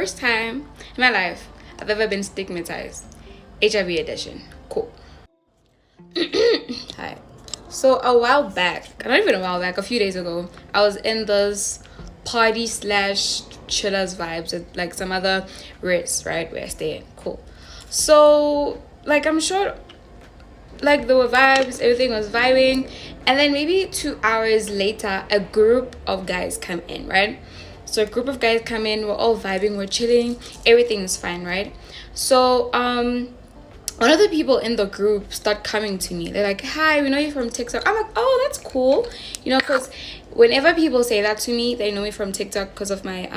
First time in my life I've ever been stigmatized. HIV edition. Cool. Hi. So a while back, not even a while back, a few days ago, I was in this party slash chillers vibes with like some other race, right, where I stay in. Cool. So like I'm sure like there were vibes, everything was vibing, and then maybe 2 hours later a group of guys come in, right? So a group of guys come in, we're all vibing, we're chilling, everything is fine, right? So one of the people in the group start coming to me. They're like, "Hi, we know you from TikTok." I'm like, "Oh, that's cool," because whenever people say that to me, they know me from TikTok because of my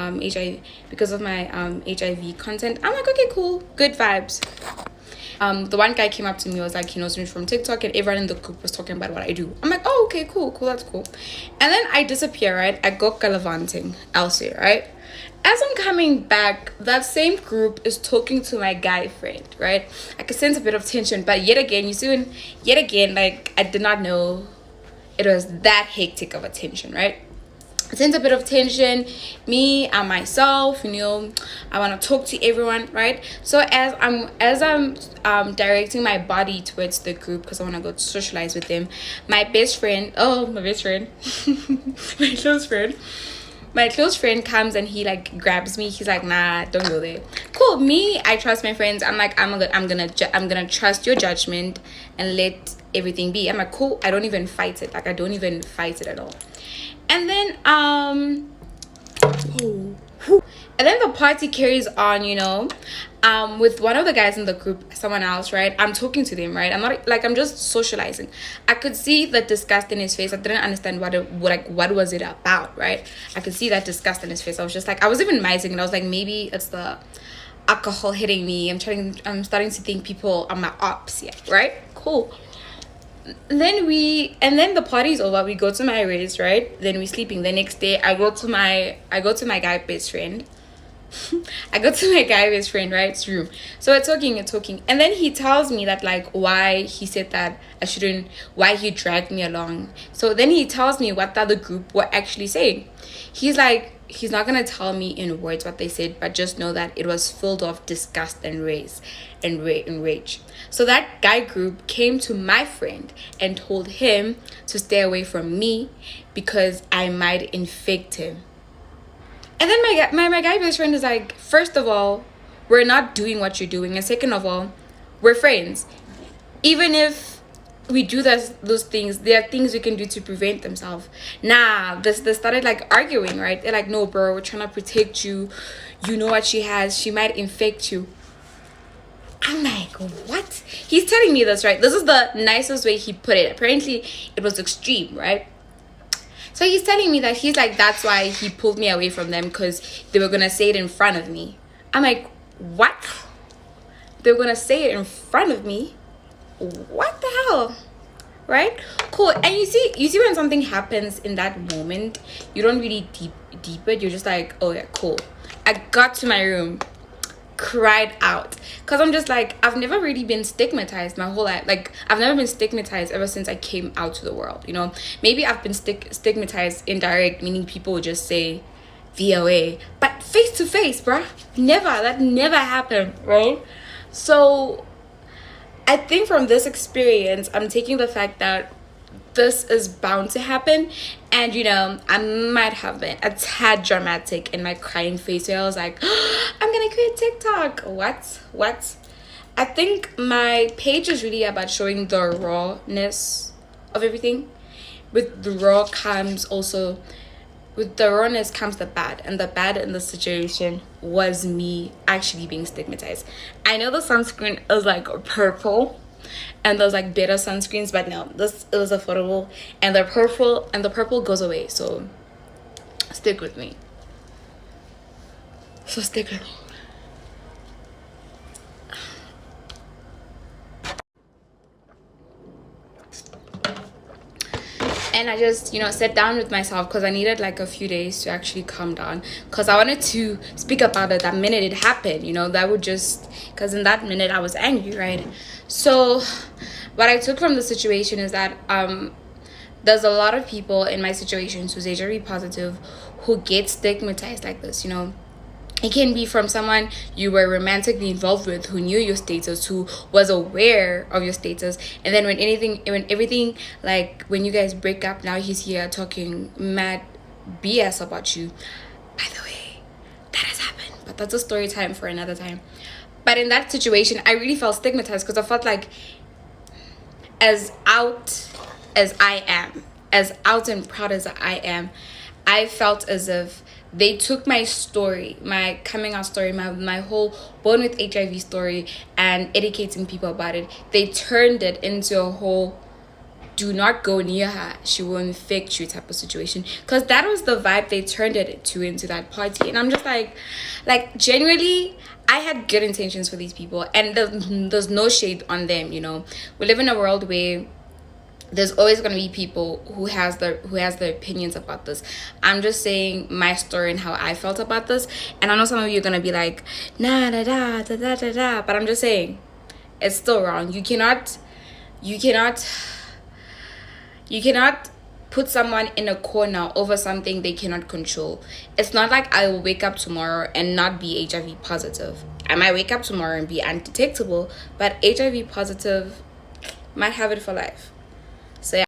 HIV content. I'm like, "Okay, cool, good vibes." The one guy came up to me, was like, he knows me from TikTok, and everyone in the group was talking about what I do. I'm like, "Oh, okay, cool, that's cool." And then I disappear, right? I go gallivanting elsewhere, right? As I'm coming back, that same group is talking to my guy friend, right? I could sense a bit of tension, but yet again, like, I did not know it was that hectic of a tension, right? I sense a bit of tension, me and myself, I want to talk to everyone, right? So as I'm directing my body towards the group because I want to go socialize with them, my best friend, my close friend comes and he like grabs me. He's like, "Nah, don't go there." Cool. Me, I trust my friends. I'm like, I'm gonna trust your judgment and let everything be. I'm like, cool. I don't even fight it. Like, I don't even fight it at all. And then and then the party carries on, with one of the guys in the group, someone else, right? I'm talking to them, right? I'm not like, I'm just socializing. I could see the disgust in his face. I didn't understand what was it about, right? I could see that disgust in his face. I was just like, I was even mising, and I was like, maybe it's the alcohol hitting me. I'm starting to think people are my ops, yeah, right? Cool. Then the party's over. We go to my race, right? Then we sleeping. The next day I go to my guy best friend. I go to my guy best friend, right? It's room. So we're talking, and then he tells me that like why he said that I shouldn't, why he dragged me along. So then he tells me what the other group were actually saying. He's like, he's not gonna tell me in words what they said, but just know that it was filled of disgust and rage. So that guy group came to my friend and told him to stay away from me because I might infect him. And then my guy best friend is like, first of all, we're not doing what you're doing, and second of all, we're friends. Even if we do those things, there are things we can do to prevent themselves. Nah, they started like arguing, right? They're like, "No, bro, we're trying to protect you. You know what she has. She might infect you." I'm like, what? He's telling me this, right? This is the nicest way he put it. Apparently, it was extreme, right? So he's telling me that he's like, that's why he pulled me away from them, because they were going to say it in front of me. I'm like, what? They were going to say it in front of me? What the hell? Right? Cool. And you see when something happens in that moment, you don't really deep it. You're just like, oh yeah, cool. I got to my room, cried out, because I'm just like, I've never really been stigmatized my whole life. Like, I've never been stigmatized ever since I came out to the world, maybe I've been stigmatized indirect, meaning people would just say VOA, but face to face, bruh, that never happened, right? So I think from this experience, I'm taking the fact that this is bound to happen. And I might have been a tad dramatic in my crying face where I was like, I'm gonna create TikTok. What? I think my page is really about showing the rawness of everything. With the rawness comes the bad, and the bad in the situation was me actually being stigmatized. I know the sunscreen is like purple, and there's like better sunscreens, but no, this is affordable, and the purple goes away. So stick with me. And I just sat down with myself because I needed like a few days to actually calm down, because I wanted to speak about it that minute it happened. That would just, because in that minute I was angry, right? So what I took from the situation is that there's a lot of people in my situation who's HIV positive who get stigmatized like this. It can be from someone you were romantically involved with, who knew your status, who was aware of your status, and then when everything, like when you guys break up, now he's here talking mad BS about you. By the way, that has happened, but that's a story time for another time. But in that situation, I really felt stigmatized because I felt like, as out as I am, as out and proud as I am, I felt as if they took my story, my coming out story, my whole born with HIV story, and educating people about it. They turned it into a whole do not go near her, she will infect you type of situation. Because that was the vibe they turned it to into that party. And I'm just like genuinely, I had good intentions for these people, and there's no shade on them, you know. We live in a world where there's always going to be people who has their opinions about this. I'm just saying my story and how I felt about this. And I know some of you are going to be like, nah, da, da, da, da, da, da. But I'm just saying, it's still wrong. You cannot put someone in a corner over something they cannot control. It's not like I will wake up tomorrow and not be HIV positive. I might wake up tomorrow and be undetectable, but HIV positive might have it for life. So yeah.